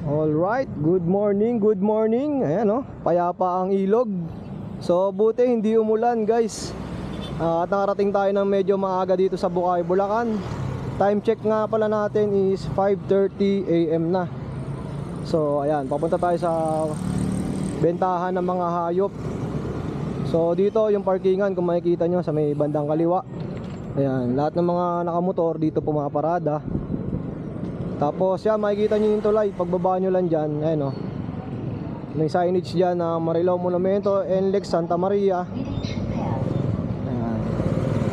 Alright, good morning, good morning. Ayan oh, payapa ang ilog. So buti hindi umulan guys. At nakarating tayo ng medyo maaga dito sa Bukawi, Bulacan. Time check nga pala natin is 5:30 AM na. So ayan, papunta tayo sa bentahan ng mga hayop. So dito yung parkingan, kung makikita nyo sa may bandang kaliwa. Ayan, lahat ng mga nakamotor dito pumaparada. Tapos yan, makikita nyo yung tulay. Pagbaba nyo lang dyan, ayan o, may signage dyan na Marilao Monumento, NLEX Santa Maria. Ayan.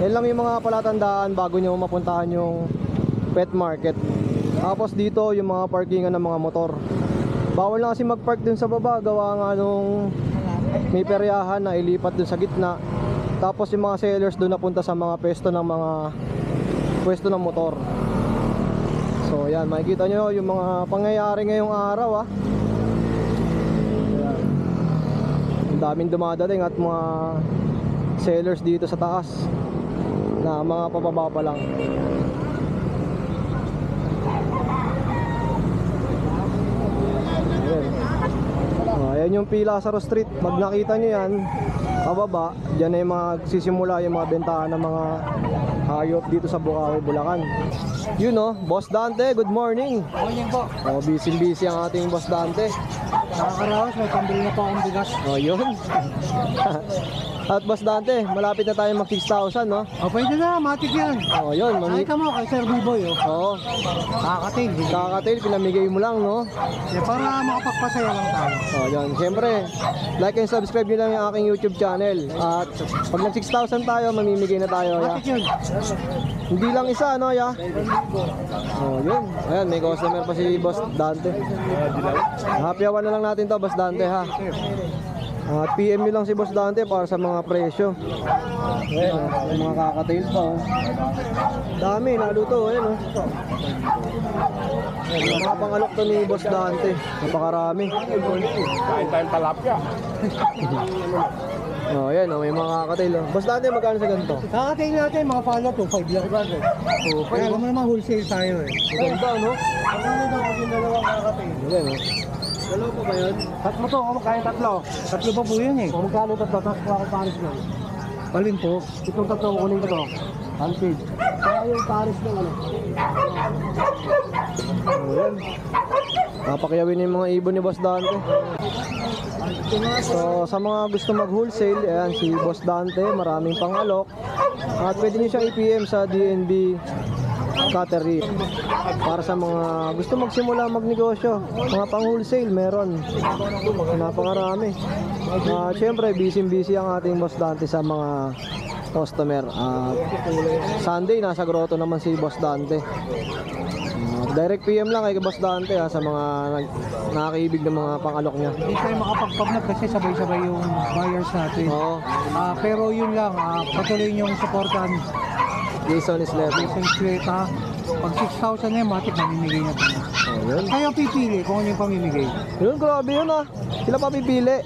Yan lang yung mga palatandaan bago nyo mapuntahan yung pet market. Tapos dito yung mga parkingan ng mga motor. Bawal na kasi magpark dun sa baba, gawa nga nung may peryahan na ilipat dun sa gitna. Tapos yung mga sellers dun napunta sa mga pwesto ng ng motor. So yan, makikita nyo yung mga pangyayari ngayong araw ah. Ayan. Ang daming dumadating at mga sellers dito sa taas na mga pababa pa lang. Ayan yung Pilazaro Street. Pag nakita nyo yan, pababa, dyan na yung mga sisimula yung mga bentahan ng mga hayop dito sa Bukawi, Bulacan. Yun oh, Boss Dante, good morning. Morning po. Oh, busy ang ating Boss Dante. Nakakaraos, may pambili na po akong bigas. Oh, yun. At Boss Dante, malapit na tayo mag 6,000, no? O, pwede na, matik yan. Oh, yun. Nakita mo kay Sir Biboy, oh. Oo. Kakatail. Kakatail, pinamigay mo lang, no? Para makapagpasaya lang tayo. Oh, yun. Siyempre, like and subscribe nyo lang yung aking YouTube channel. At pag nag 6,000 tayo, mamimigay na tayo, ya. Matik yun. Hindi lang isa, no, ya? Oh, yun. Ayan, may customer pa si Boss Dante. Happy hour na lang natin to, Boss Dante, ha? At PM nyo lang si Boss Dante para sa mga presyo. Ayan, yung mga kakatail pa, oh. Dami, naluto, ayan, oh. Ayan, mga pangalok to ni Boss Dante. Napakarami. Kain tayong talapya. Oh, ayan, oh, may mga kakatail, oh. Boss Dante, magkano sa ganito? Kakatail natin, mga follow, 2.5 lang. Kaya alam mo naman, wholesale tayo, eh. Maganda, no? Ano na daw yung dalawang kakatail? Ayan, oh. Dalawa pa ba yun? Tatlo to, ako kaya tatlo. Tatlo pa po yun, eh. Kung magkano tatlo, tapos kuha ko Paris lang. Palin po, itong tatlo, kunin ko to. Hunted. Kaya yung Paris lang, ano. Ayan. Napakiyawin yung mga ibon ni Boss Dante. So sa mga gusto mag-wholesale, ayan si Boss Dante, maraming pangalok. At pwede niyo siyang i-PM sa DNB Cattery. Para sa mga gusto magsimula magnegosyo, mga pang-wholesale meron. Napakarami. Siyempre busy ang ating Boss Dante sa mga customer. Sunday nasa grotto naman si Boss Dante. Direct PM lang kay Boss Dante ha, sa mga nakakaibig ng mga pangalok niya. Hindi tayo makapag-pubnap kasi sabay-sabay yung buyers natin. Oo. Pero yun lang, patuloy niyong supportan. Jason is left. Jason Sleta. Pag 6,000 na yun, matik mamimigay na tayo. Oh, yun. Kayo pipili kung ano yung pamimigay. Yun, grabe yun ha. Sila pa pipili.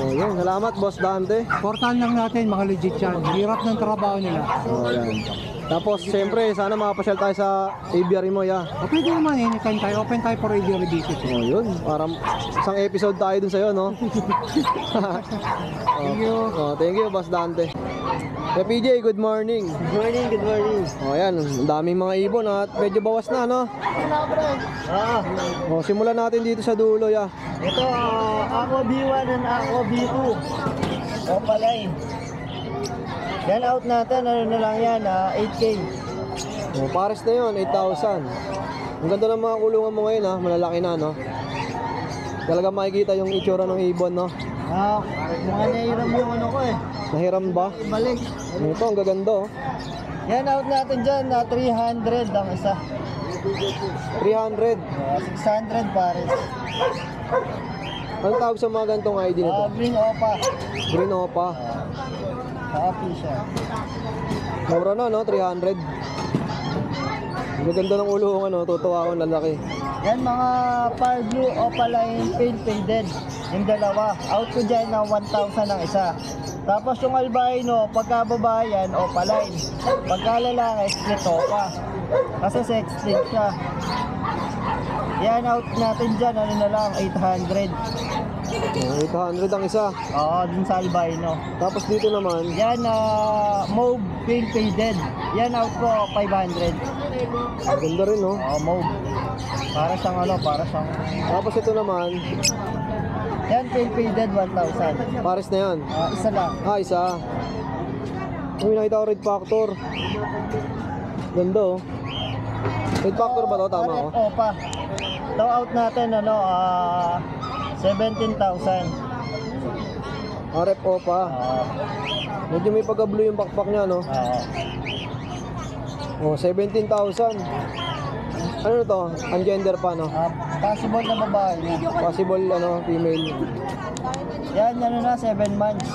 Oh, yun. Salamat Boss Dante. Supportan lang natin, mga legit yan. Hirap ng trabaho nila. Oh, yan. Tapos, siyempre, sana makapasyal tayo sa aviary mo, ya. O pwede naman, anytime tayo. Open tayo for radio visit. Oh, yun. Para isang episode tayo dun sa'yo, no? Thank you. Oh, thank you, Boss Dante. Hey, PJ, good morning. Good morning, good morning. Oh, yan. Ang daming mga ibon at medyo bawas na, no? Oh, simulan natin dito sa dulo, ya. Ito, Aqua B1 and Aqua B2. Opaline. Yan out natin, ano na lang yan, 8K. Oh, pares na yun, 8,000. Ang ganda ng mga kulungan mo ngayon, ha? Malalaki na, no? Talaga makikita yung itsura ng ibon, no? Mga nahiram yung ano ko eh. Nahiram ba? Balik. Ito, ang gaganda, oh. Yan out natin dyan, 300 ang isa. 300. 600 pares. Anong tawag sa mga gantong ID nito? Green Opa. Green Opa. Copy siya. Mura na, no? 300. Ang gaganda ng ulungan, no? Tutuwa akong lalaki. Yan mga Par Blue Opaline Pale Faded. Yung dalawa. Out ko dyan na 1,000 ang isa. Tapos yung albino, pagka babae yan, Opaline. Pagka lalaki, split Opa. Kasi sex string siya. Yan out natin dyan, ano na lang, 800. 800 ang isa. Oo, dun sa albino. Tapos dito naman, Yan, mauve pale faded. Yan out ko, 500. ganda rin, no? Oo, mauve. Para siyang ano, para siyang... Tapos ito naman, Yan, pale faded, 1,000. pares na yan. Isa lang. Isa. Uy, nakita ko red factor. Ganda, oh. Red factor ba to? Tama ako? Opa. Ito out natin, ano, 17,000. RF Opa. Medyo may pagka-blue yung backpack niya, no? Oh, 17,000. Ano to? Ungender pa, no? Possible na babae niya. Possible, ano, female. Yan, ano na, 7 months.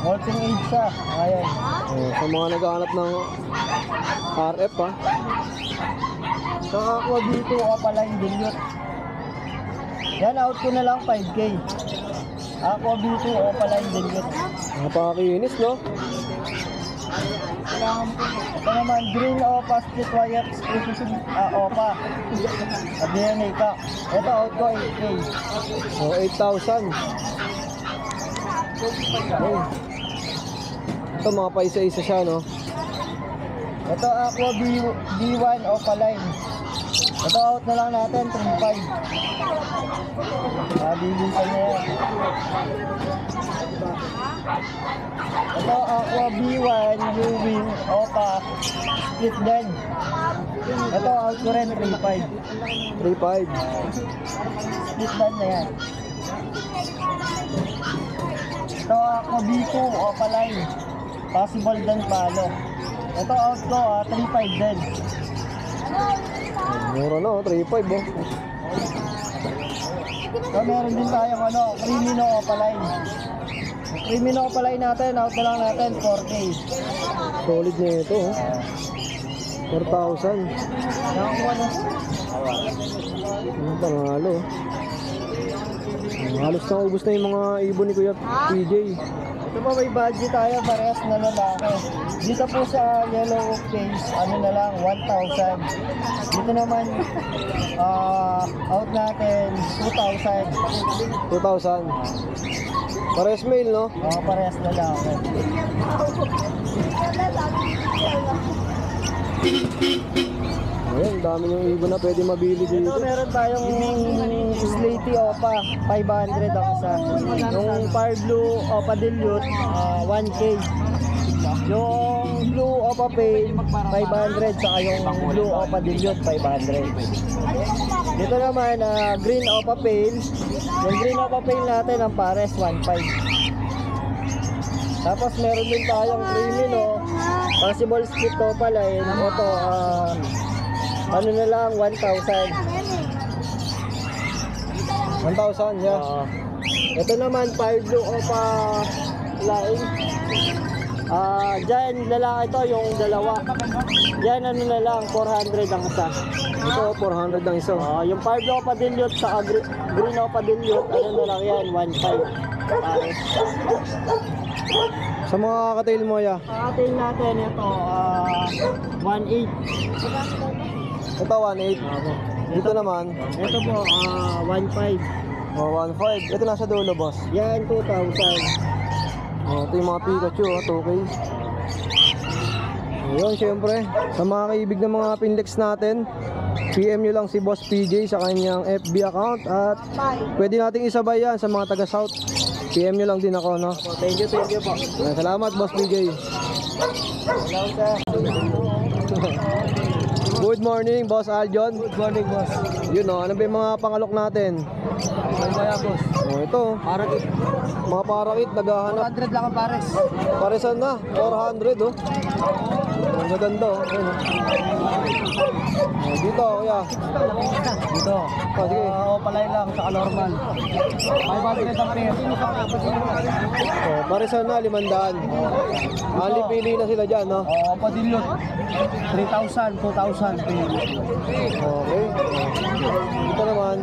Molting age siya. Ayan. Oh, sa mga naghahanap ng RF, ha? Nakakuha dito ka pala yung dilute. Yan, out ko na lang 5K. Aqua dito o pala yung dilute. Napakakinis, no? Ito naman, green opa, split wire, opa. At DNA ka. Ito, out ko 8K. Oh, 8,000. Oh. Ito, mga paisa-isa siya, no? Ito, Aqua B1 opa line. Ito, out na lang natin, 3.5. Bilisan na yan. Ito, Aqua B1, U-Wing, opa, split dead. Ito, out ko rin, 3.5. 3,500. Split dead na yan. Ito, Aqua B2, opa line. Possible din palo. Ito, out ko, 3.5 din. Mura na, oh. 3,500, oh. So, meron din tayong ano, Crimino Opaline. Crimino Opaline natin, out na lang natin, 4K. Solid na ito, oh. 4,000. Nakakuha na. Ang panalo. Halos na ubos na yung mga ibon ni Kuya PJ. Ito pa may budget tayo, parehas na lalaki. Dito po sa yellow case, ano na lang, 1,000. Dito naman, out natin, 2,000. 2,000. Pares male, no? Parehas na lalaki. Ayan, dami yung ibon na pwede mabili Ito dito. meron tayong Slaty Opa, 500 ang isa. Yung Fire Blue Opa Dilute, 1K. Yung Blue Opa Pale, 500. Saka yung Blue Opa Dilute, 500. Dito naman, Green Opa Pale. Yung Green Opa Pale natin, ang pares, 1.5. Tapos meron din tayong Crimino, possible split Opa line. Ito, ano na lang, 1,000. 1,000, yeah. Ito naman, Fire Blue Opa line. Diyan, lalaki ito, yung dalawa. Diyan, ano na lang, 400 ang isa. Ito, 400 ang isa. Yung Fire Blue Opa Dilute sa Green Opa Dilute, ano na lang yan, 1.5. Pares. Sa mga kakatail mo, ya. Atin natin ito, 1.8. Ito, 1,800. Dito naman, Ito po, 1.5. 1,500. Ito nasa dulo, boss. Yan, 2,000. Ito yung mga Pikachu, 2K. Ayun, syempre, sa mga kaibig ng mga Pinlex natin, PM nyo lang si Boss PJ sa kanyang FB account at pwede nating isabay yan sa mga taga-South. PM nyo lang din ako, no? Thank you po. Salamat, Boss PJ. Good morning, Boss Aljon. Good morning, boss. Yun, no? Ano ba yung mga pangalok natin? Kaya, boss. Ito, Parakit. mga parakit, naghahanap. 400 lang ang pares. Paresan na, 400, oh. Ang gaganda, oh. Ayun, oh. Dito, kuya. Dito. Sige. Opalay lang, saka normal. 500 ang pair. Paresan na, 500. Ali, pili na sila dyan, no? Opa Dilute. 3,000, 2,000 pair. Okay. Dito naman,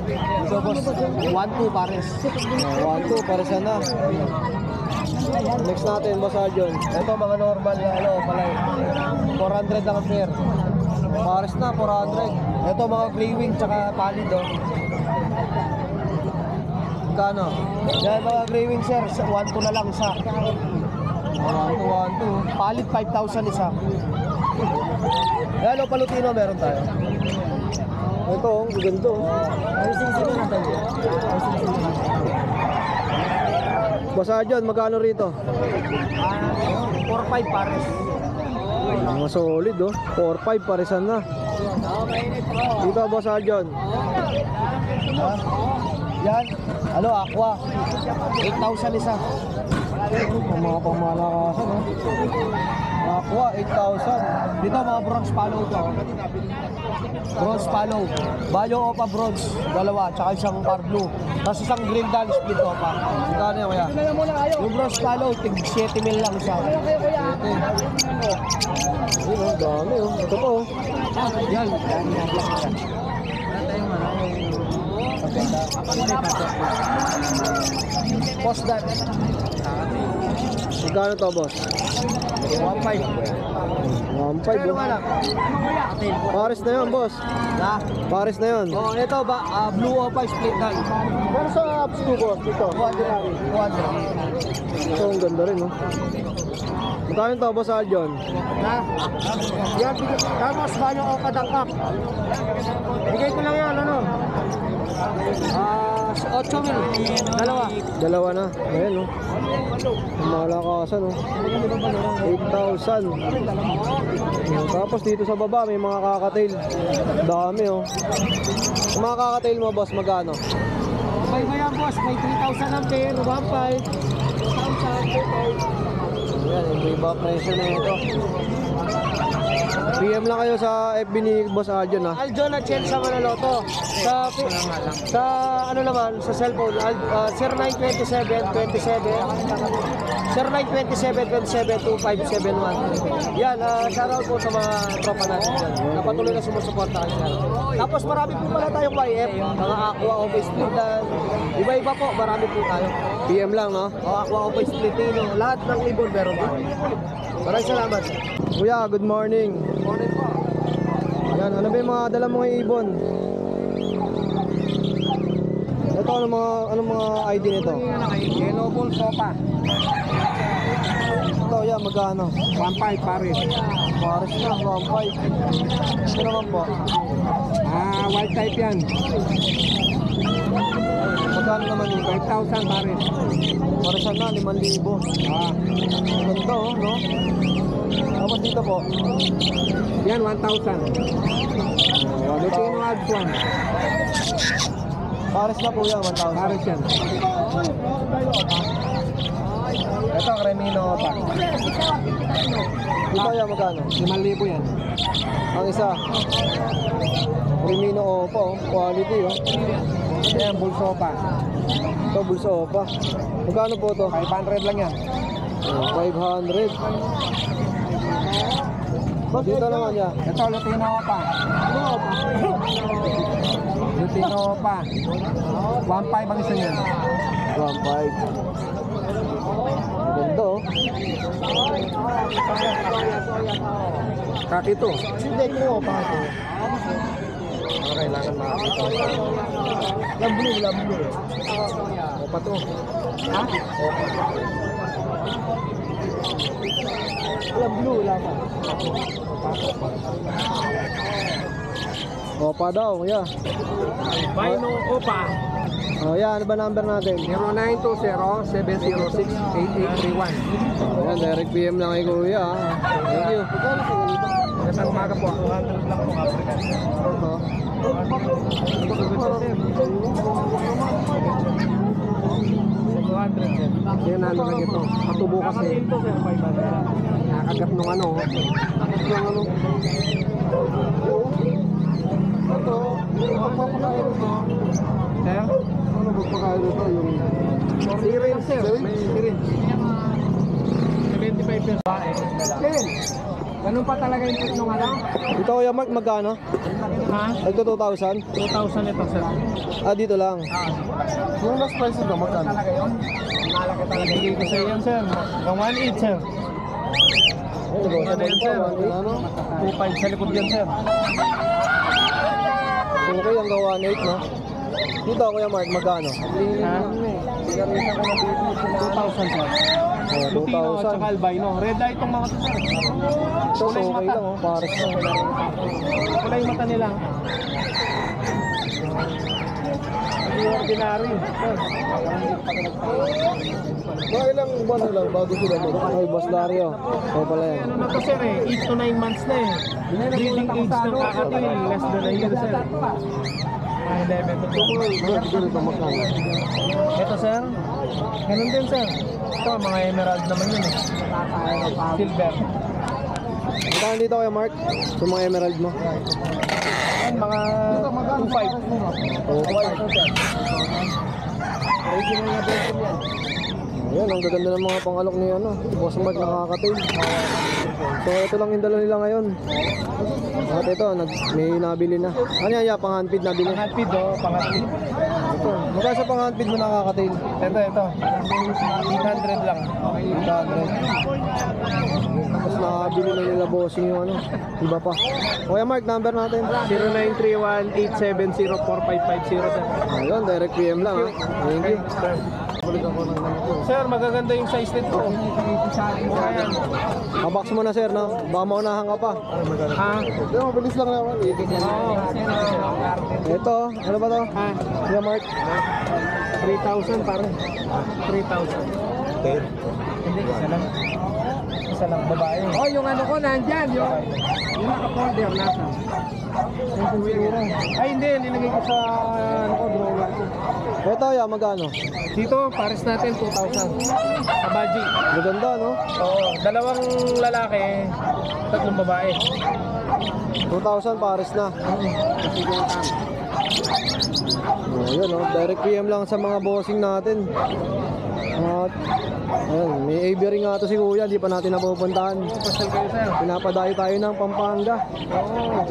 Dito, boss. 1-2 pares. 1, 2, paresan na. Next natin, Boss Arjon. Ito, mga normal na, opalay. 400 lang ang pair. Pares na, 400. Ito mga gray wing tsaka palid oh. Kano? Yan mga gray wing sir, 1-2 na lang isa. 1, 2. Palid 5,000 isa. Yan o, palutino meron tayo. Ito, ang ganito. Ay, sing-sing natin. Basa dyan, magkano rito? 4-5 pares. Mga solid oh. 4-5 paresan na. Dito, boss Aljon. Yan, ano, aqua. 8,000 isa. Ang mga pangmalakasan oh. Aqua, 8,000. Dito mga bronze palo to. Bronze palo. Bayo opa bronze. Dalawa, tsaka isang par blue. Tapos isang green dan split opa. Magkano yan kuya? Yung bronze palo, tig 7 mil lang isa. Ayun oh, dami oh. Ito po oh. Yan. Post that. Magkano to boss? 1.5. 1.5 Pero oh. nga lang. Pares na yan boss. Ha? Pares na yan. Oh, ito ba blue opa split dan. Pero sa apps ko boss, ito. 200. Ito ang ganda rin oh. Magkano to boss Aljon? Ha? Yan, tapos bayo opa dangkap. Bigay ko lang yan, ano? 8 mil. Dalawa. Dalawa na. Ayan oh. Ang malakasan oh. 8,000. Tapos dito sa baba may mga kakatail. Dami oh. Yung mga kakatail mo boss magkano? May bayan boss, may 3,000 ang pair, 1.5. 2,000. Ayan, yung iba presyo na ito. PM lang kayo sa FB ni Boss Aljon ha. Aljon at Chen sa Manaloto. Sa ano naman, sa cellphone, 0927-27 0927-27-2571. Yan, shoutout po sa mga tropa natin dyan. Na patuloy na sumusuporta kayo dyan. Tapos marami po pala tayong YF, mga Aqua Open Splitan. Iba-iba po, marami po tayo. PM lang no. O Aqua Open Splitino, lahat ng ibon meron po. Maraming salamat. Kuya, good morning. Morning po. Yan, ano ba yung mga dala mong ibon? Ito, ano mga ID nito? Yellow Bull Sopa. Ito, yan, magkano? 1.5 pares. Pares na, 1.5. Ito naman po. White type yan. Magkano naman yun? 5,000 pares. Paresan na, 5,000. Ganda oh, no? Tapos dito po. Yan, 1,000. Lutino Alps 1. Pares na po yan, 1,000. Pares yan. Ito, Cremino pa. Dito yan, magkano? 5,000 yan. Ang isa. Rimino Opa, oh. Quality oh. Yan, Bulso pa. Ito, bulsa Opa. Magkano po to? 500 lang yan. 500. Dito naman yan. Ito, Lutino pa. Lutino pa. 1.5 ang isa yan. 1.5. Ganda oh. Kakito. Hindi ko pa ito. Kailangan makakita. Lamblo. Opa to. Ha? Lamblo lang. Opa daw, yeah. Bino Opa. Oh, yan, ano ba number natin? 0920-706-8831. Ayan, direct PM lang kay Kuya. Thank you. Magandang umaga po. Yan ano lang ito. Patubo kasi. Nakagat nung ano. Yung ano? Ito, magpapakain ito. Sir? Ano magpapakain ito? Yung... Sirin, sir. May sirin. 75 pesos. Sirin. Ganun pa talaga yung put nung ano? Ito Kuya Mark, magkano? Ha? Ito 2,000? 2,000 ito, sir. Ah, dito lang. Yung last price ito, magkano? Talaga yun? Malaki talaga. Hindi ko sa yan, sir. Hanggang 1.8, sir. Ano yan, sir? 2.5 sa likod yan, sir. Okay, hanggang 1.8, no? Dito, Kuya Mark, magkano? Ha? 2,000, sir. Oh, Lutino at 2,000. saka albino. Red eye itong mga to, sir. Ito, so okay lang, oh. Pares na. Wala yung mata nila. Hindi ordinary. Mga ilang buwan na lang bago sila mo? Ay, Boss Dario. Okay pala yan. Ano na to, sir, eh? 8 to 9 months na eh. Breeding age ng kakatil, less than a year, sir. Mga 11 to 12. Ito, sir. Ganun din, sir. Ito, mga emerald naman yun eh. Silver. Magkano dito, Kuya Mark? Yung mga emerald mo? Yan, mga 2.5. Ayan, ang gaganda ng mga pangalok ni ano, Boss Mark nakakatail. So ito lang yung dala nila ngayon. At ito, may nabili na. Ano yan, pang-handfeed nabili? Pangatpid, oh. Pangatpid. Ito, magkano sa pang-handfeed mo nakakatail? Ito. 800 lang. 800. Tapos nakabili na nila bossing yung ano, iba pa. Kuya Mark, number natin. 0931-870-4550, sir. Ayun, direct PM lang ha. Thank you. Sir, magaganda yung size nito. Ayan. Kabox mo na sir, no? Baka maunahan ka pa. Ha? Ito, mabilis lang naman. Oo. Ito, ano ba to? Ha? Kuya Mark. 3,000 parang. 3,000. Hindi, isa lang. Isa lang, babae. Oh, yung ano ko, nandyan. Yung naka-folder nasa. Yung siguro. Ay, hindi. Nilagay ko sa ano ko, drawer ko. Ito, ya, magkano? Dito, pares natin 2,000. Kabaji. Maganda, no? Oo, dalawang lalaki, tatlong babae. 2,000 pares na. Oh, yun, no? Direct PM lang sa mga bossing natin. At, ayun, may aviary nga to si Kuya, di pa natin napupuntahan. Pasal kayo, sir. Pinapadayo tayo ng Pampanga. Oo.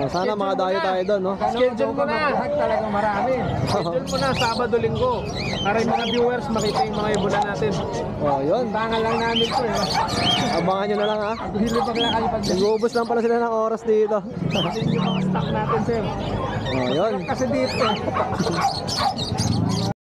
Sana makadayo tayo doon, no? Schedule mo na. Talagang marami. Schedule mo na, Sabado, Linggo. Para yung mga viewers makita yung mga ibulan natin. Oh, yun. Bangal lang namin to, eh. Abangan nyo na lang, ha? Hindi pa lang kayo pag Nag-uubos lang pala sila ng oras dito. yung mga stock natin, sir. Oh, yun. Kasi dito,